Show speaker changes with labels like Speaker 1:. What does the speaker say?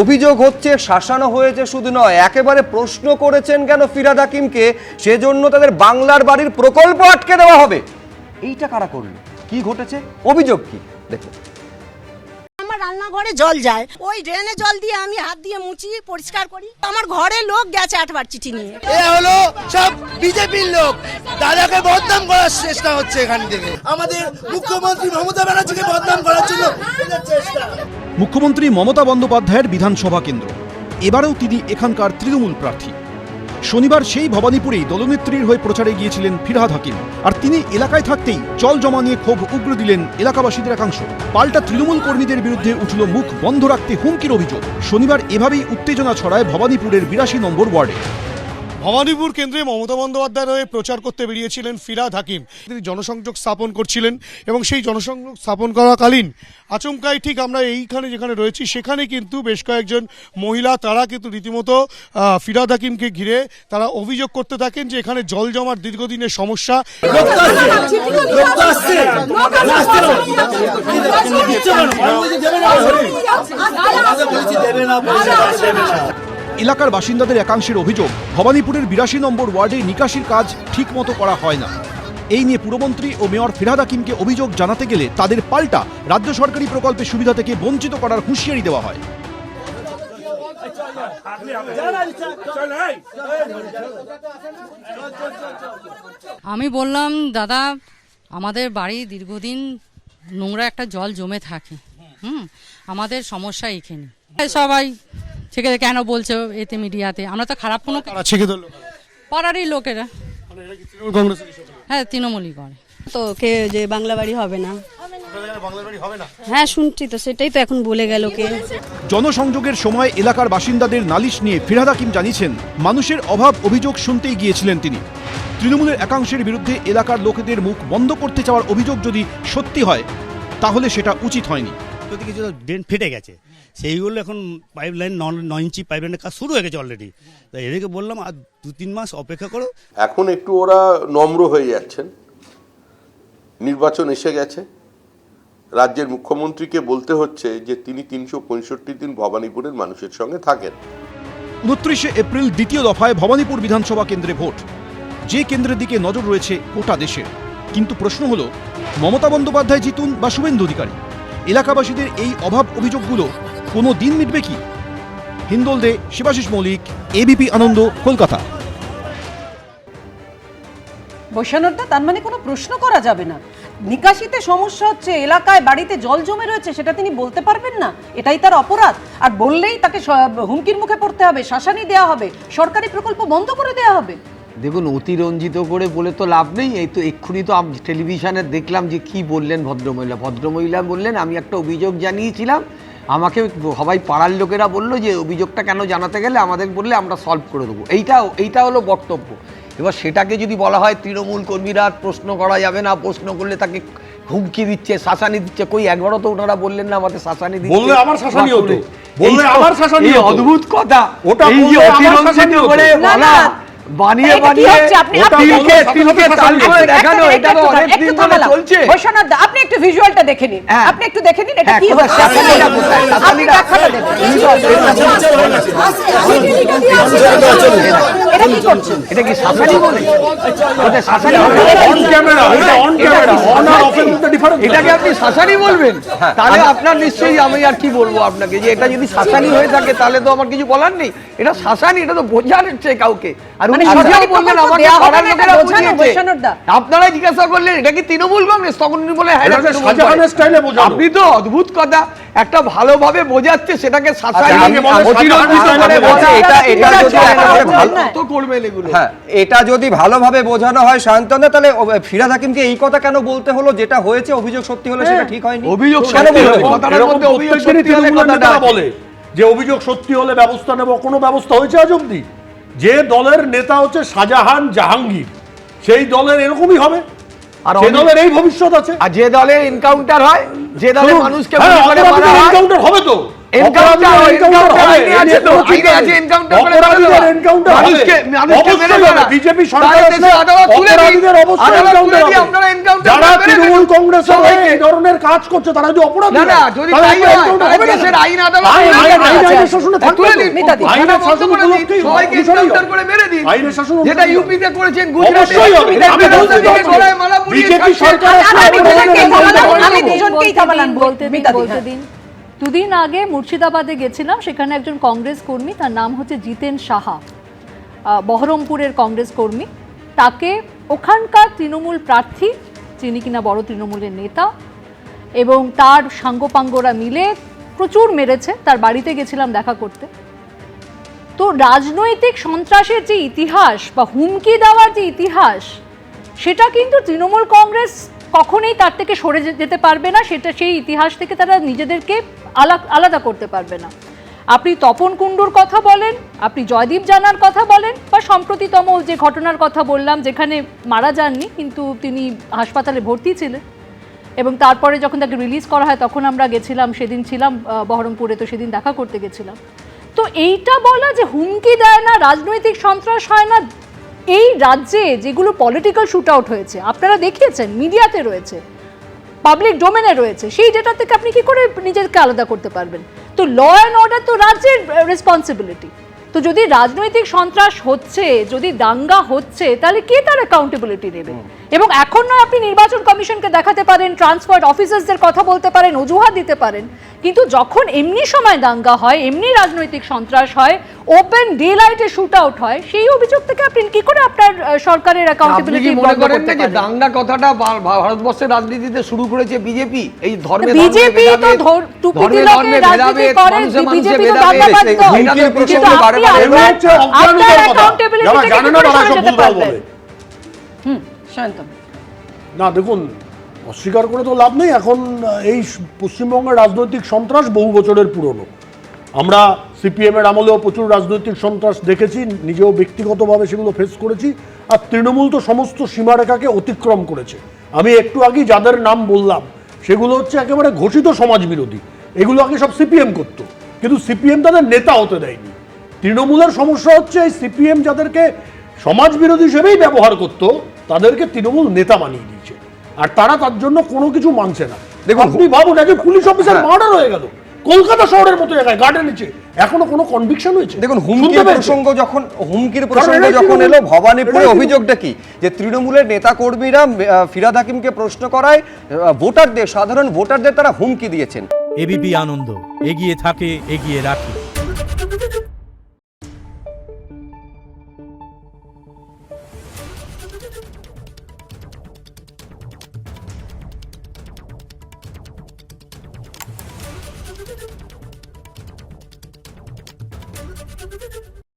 Speaker 1: অভিযোগ হচ্ছে শাসানো হয়েছে শুধু নয়, একেবারে প্রশ্ন করেছেন কেন ফিরহাদ হাকিমকে, সেজন্য তাদের বাংলার বাড়ির প্রকল্প আটকে দেওয়া হবে। এইটা কারা করলো, কি ঘটেছে, অভিযোগ কি দেখো।
Speaker 2: আমার রান্নাঘরে জল যায়, ওই ড্রেনে জল দিয়ে আমি হাত দিয়ে মুছি পরিষ্কার করি। আমার ঘরে লোক গেছে 8 বার চিঠি নিয়ে।
Speaker 3: এ হলো সব বিজেপির লোক, দাদাকে বদনাম করার চেষ্টা হচ্ছে এখান থেকে। আমাদের মুখ্যমন্ত্রী মমতা ব্যানার্জিকে বদনাম করার জন্য চেষ্টা।
Speaker 4: মুখ্যমন্ত্রী মমতা বন্দ্যোপাধ্যায়ের বিধানসভা কেন্দ্র, এবারেও তিনি এখানকার তৃণমূল প্রার্থী। শনিবার সেই ভবানীপুরেই দলনেত্রীর হয়ে প্রচারে গিয়েছিলেন ফিরহাদ হাকিম, আর তিনি এলাকায় থাকতেই জল জমা নিয়ে ক্ষোভ উগড়ে দিলেন এলাকাবাসীদের একাংশ। পাল্টা তৃণমূল কর্মীদের বিরুদ্ধে উঠল মুখ বন্ধ রাখতে হুমকির অভিযোগ। শনিবার এভাবেই উত্তেজনা ছড়ায় ভবানীপুরের 82 নম্বর ওয়ার্ডে।
Speaker 5: ভবানীপুর কেন্দ্রে মমতা বন্দ্যোপাধ্যায়ের হয়ে প্রচার করতে বেরিয়েছিলেন ফিরহাদ হাকিম। তিনি জনসংযোগ স্থাপন করছিলেন এবং সেই জনসংযোগ স্থাপন করাকালীন আচমকাই ঠিক আমরা এইখানে যেখানে রয়েছি সেখানে কিন্তু বেশ কয়েকজন মহিলা তারা কিন্তু রীতিমতো ফিরহাদ হাকিমকে ঘিরে তারা অভিযোগ করতে থাকেন যে এখানে জল জমার দীর্ঘদিনের সমস্যা।
Speaker 4: এলাকার বাসিন্দাদের একাংশের অভিযোগ, ভবানীপুরের 82 নম্বর ওয়ার্ডে নিকাশির কাজ ঠিকমতো করা হয় না। এই নিয়ে পুরমন্ত্রী ও মেয়র ফিরহাদ হাকিমকে অভিযোগ জানাতে গেলে তাদের পাল্টা রাজ্য সরকারি প্রকল্পের সুবিধা থেকে বঞ্চিত করার হুঁশিয়ারি দেওয়া হয়।
Speaker 6: আমি বললাম, দাদা আমাদের বাড়ি দীর্ঘদিন নোংরা একটা জল জমে থাকে, আমাদের সমস্যা এখানে। সবাই ছেকে কেন বলছো এতে মিডিয়াতে, আমরা তো খারাপ কোনো পাড়ারই লোকেরা। হ্যাঁ, তৃণমূলই করে
Speaker 7: তো কে যে বাংলা বাড়ি হবে না। হ্যাঁ শুনছি তো, সেটাই তো এখন বলে গেল কে।
Speaker 4: জনসংযোগের সময় এলাকার বাসিন্দাদের নালিশ নিয়ে ফিরহাদ হাকিম জানিয়েছেন, মানুষের অভাব অভিযোগ শুনতেই গিয়েছিলেন তিনি। তৃণমূলের একাংশের বিরুদ্ধে এলাকার লোকেদের মুখ বন্ধ করতে চাওয়ার অভিযোগ যদি সত্যি হয় তাহলে সেটা উচিত হয়নি।
Speaker 8: কিছু ড্রেন ফেটে গেছে, সেইগুলো এখন পাইপ লাইন 9 ইঞ্চি পাইপ লাইনের কাজ শুরু হয়ে গেছে অলরেডি। তো এদেরকে বললাম আর 2-3 মাস অপেক্ষা করো।
Speaker 9: এখন একটু ওরা নম্র হয়ে যাচ্ছেন, নির্বাচন এসে গেছে, রাজ্যের মুখ্যমন্ত্রীকে বলতে হচ্ছে যে তিনি 365 দিন ভবানীপুরের মানুষের সঙ্গে থাকেন।
Speaker 4: 29 এপ্রিল দ্বিতীয় দফায় ভবানীপুর বিধানসভা কেন্দ্রে ভোট, যে কেন্দ্রের দিকে নজর রয়েছে গোটা দেশের। কিন্তু প্রশ্ন হলো, মমতা বন্দ্যোপাধ্যায় জিতুন বা শুভেন্দু অধিকারী, এলাকাবাসীদের এই অভাব অভিযোগগুলো কোনো দিন মিটবে কি? হিন্দোল দে, শিবাশিস মৌলিক, এবিপি আনন্দ, কলকাতা।
Speaker 10: বৈশানরদা, তার মানে কোনো প্রশ্ন করা যাবে না, নিকাশিতে সমস্যা হচ্ছে, এলাকায় বাড়িতে জল জমে রয়েছে, সেটা তিনি বলতে পারবেন না? এটাই তার অপরাধ? আর বললেই তাকে হুমকির মুখে পড়তে হবে, শাসানি দেওয়া হবে, সরকারি প্রকল্প বন্ধ করে দেওয়া হবে?
Speaker 11: দেখুন, অতিরঞ্জিত করে বলে তো লাভ নেই। এই তো এক্ষুনি তো টেলিভিশনে দেখলাম যে কি বললেন ভদ্রমহিলা বললেন, আমি একটা অভিযোগ জানিয়েছিলাম, আমাকে সবাই পাড়ার লোকেরা বললো যে অভিযোগটা কেন জানাতে গেলে আমাদের বললে আমরা সলভ করে দেবো। এইটা হলো বক্তব্য। এবার সেটাকে যদি বলা হয় তৃণমূল কর্মীরা প্রশ্ন করা যাবে না, প্রশ্ন করলে তাকে হুমকি দিচ্ছে, শাসানি দিচ্ছে, কই একবারও তো ওনারা বললেন না আমাদের শাসানি দিচ্ছে।
Speaker 5: বললে আমার শাসানি হতো, বললে আমার শাসানি হতো।
Speaker 11: অদ্ভুত কথা,
Speaker 5: ওটা
Speaker 11: এই যে অতিরঞ্জিত করে বলা, বানিয়ে বানিয়ে তিলকে তাল করে দেখানো, এটা তো অনেক দিন ধরে চলছে।
Speaker 10: বৈশানরদা, আপনি একটু ভিজুয়ালটা দেখে নিন, আপনি একটু দেখে নিন এটা কি হচ্ছে। আপনি ব্যাখ্যাটা দেন, এটা কি করছেন?
Speaker 11: এটা কি শাসানি বলে? ওটা শাসানি বলে?
Speaker 5: অন ক্যামেরা, এটা অন ক্যামেরা, অন আর অফের মধ্যে ডিফারেন্স।
Speaker 11: এটাকে আপনি শাসানি বলবেন? তাহলে আপনার নিশ্চয়ই, আমি আর কি বলবো আপনাকে, যে এটা যদি শাসানি হয়ে থাকে তাহলে তো আমার কিছু বলার নেই। এটা শাসানি, এটা তো বোঝাচ্ছে কাউকে। আর আপনারা জিজ্ঞাসা করলেন এটা কি তৃণমূল কংগ্রেস, তখন উনি বলে হ্যাঁ। আপনি তো অদ্ভুত কথা, একটা ভালোভাবে বোঝাচ্ছে সেটাকে
Speaker 1: এটা যদি ভালোভাবে বোঝানো হয় সায়ন্তনা, তাহলে ফিরহাদ হাকিমকে এই কথা কেন বলতে হলো? যেটা হয়েছে অভিযোগ সত্যি হলে সেটা ঠিক হয়নি।
Speaker 11: অভিযোগ
Speaker 5: বলে যে অভিযোগ সত্যি হলে ব্যবস্থা নেব, কোনো ব্যবস্থা হয়েছে আজ অব্দি? যে দলের নেতা হচ্ছে শাহজাহান জাহাঙ্গীর, সেই দলের এরকমই হবে, আর সেই দলের এই ভবিষ্যৎ আছে।
Speaker 11: আর যে দলের এনকাউন্টার হয়, যে দলে মানুষকে
Speaker 5: এনকাউন্টার হবে তো, বিজেপি সরকার যারা তৃণমূল কংগ্রেস এই ধরনের কাজ করছে তারা যদি অপরাধ
Speaker 10: মিতা দি।
Speaker 11: আইনের শাসন উপলক্ষে সবাইকে এনকাউন্টার করে মেরে দিন, যেটা ইউপিতে করেছেন, গুজরাটে
Speaker 5: বিজেপি সরকার
Speaker 10: আমি দুজনকেই থামালাম, মিতা দি,
Speaker 12: বলতে দিন। দুদিন আগে মুর্শিদাবাদে গেছিলাম, সেখানে একজন কংগ্রেস কর্মী, তার নাম হচ্ছে জিতেন সাহা, বহরমপুরের কংগ্রেস কর্মী, তাকে ওখানকার তৃণমূল প্রার্থী, যিনি কিনা বড় তৃণমূলের নেতা, এবং তার সাঙ্গপাঙ্গরা মিলে প্রচুর মেরেছে। তার বাড়িতে গেছিলাম দেখা করতে। তো রাজনৈতিক সন্ত্রাসের যে ইতিহাস বা হুমকি দেওয়ার যে ইতিহাস, সেটা কিন্তু তৃণমূল কংগ্রেস কখনোই তার থেকে সরে যেতে পারবে না, সেটা সেই ইতিহাস থেকে তারা নিজেদেরকে আলাদা করতে পারবে না। আপনি তপন কুণ্ডুর কথা বলেন, আপনি জয়দীপ জানার কথা বলেন, বা সম্প্রতিতম যে ঘটনার কথা বললাম, যেখানে মারা যাননি কিন্তু তিনি হাসপাতালে ভর্তি ছিলেন, এবং তারপরে যখন তাকে রিলিজ করা হয় তখন আমরা গেছিলাম, সেদিন ছিলাম বহরমপুরে, তো সেদিন দেখা করতে গেছিলাম। তো এইটা বলা যে হুমকি দেয় না, রাজনৈতিক সন্ত্রাস হয় না, এই রাজ্যে যেগুলো পলিটিক্যাল শুট আউট হয়েছে আপনারা দেখিয়েছেন, মিডিয়াতে রয়েছে, পাবলিক ডোমেনে রয়েছে, সেই ডেটা থেকে আপনি কি করে নিজেকে আলাদা করতে পারবেন? তো ল অ্যান্ড অর্ডার তো রাজ্যের রেসপন্সিবিলিটি। তো যদি রাজনৈতিক সন্ত্রাস হচ্ছে, যদি দাঙ্গা হচ্ছে, তাহলে কে তার অ্যাকাউন্টেবিলিটি নেবে? এবং এখন নয় আপনি নির্বাচন কমিশনকে দেখাতে পারেন, ট্রান্সফার্ড অফিসার্সদের কথা বলতে পারেন, অজুহাত দিতে পারেন, কিন্তু যখন এমনি সময় দাঙ্গা হয়, এমনি রাজনৈতিক সন্ত্রাস হয়, ওপেন ডে লাইটে শুট আউট হয়, সেই অভিযোগ থেকে আপনি কি করে আপনার সরকারের অ্যাকাউন্টেবিলিটি
Speaker 11: মনে করেন না যে দাঙ্গা কথাটা ভারতবর্ষের রাজনীতিতে শুরু করেছে বিজেপি? এই ধর্মে
Speaker 12: বিজেপি তো টুপিতে লোকে রাজনীতি করে, বিজেপি তো দাঙ্গাবাজ তো, কিন্তু আপনি আপনার অ্যাকাউন্টেবিলিটি থেকে কি করে সরে যেতে পারবেন?
Speaker 10: শান্তম,
Speaker 5: না দেখুন, অস্বীকার করে তো লাভ নেই। এখন এই পশ্চিমবঙ্গের রাজনৈতিক সন্ত্রাস বহু বছরের পুরনো। আমরা সিপিএম এর আমলেও প্রচুর রাজনৈতিক সন্ত্রাস দেখেছি, নিজেও ব্যক্তিগতভাবে সেগুলো ফেস করেছি। আর তৃণমূল তো সমস্ত সীমারেখাকে অতিক্রম করেছে। আমি একটু আগেই যাদের নাম বললাম সেগুলো হচ্ছে একেবারে ঘোষিত সমাজ বিরোধী। এগুলো আগে সব সিপিএম করতো, কিন্তু সিপিএম তাদের নেতা হতে দেয়নি। তৃণমূলের সমস্যা হচ্ছে এই সিপিএম যাদেরকে সমাজ বিরোধী হিসেবেই ব্যবহার করতো, তাদেরকে তৃণমূল নেতা বানিয়ে দিয়েছে, আর তারা তার জন্য কোনো কিছু মানছে না। দেখুন, আপনি ভাবুন, একজন পুলিশ অফিসার মার্ডার হয়ে গেল কলকাতা শহরের মতো জায়গায়, গার্ডের নিচে, এখনো কোনো কনভিকশন হয়েছে?
Speaker 1: দেখুন, হুমকির প্রসঙ্গ যখন এলো, ভবানীপুরে অভিযোগটা কি যে তৃণমূলের নেতা কর্মীরা ফিরহাদ হাকিমকে প্রশ্ন করায় ভোটারদের, সাধারণ ভোটারদের তারা হুমকি দিয়েছেন।
Speaker 13: এবিপি আনন্দ, এগিয়ে থাকে, এগিয়ে রাখে।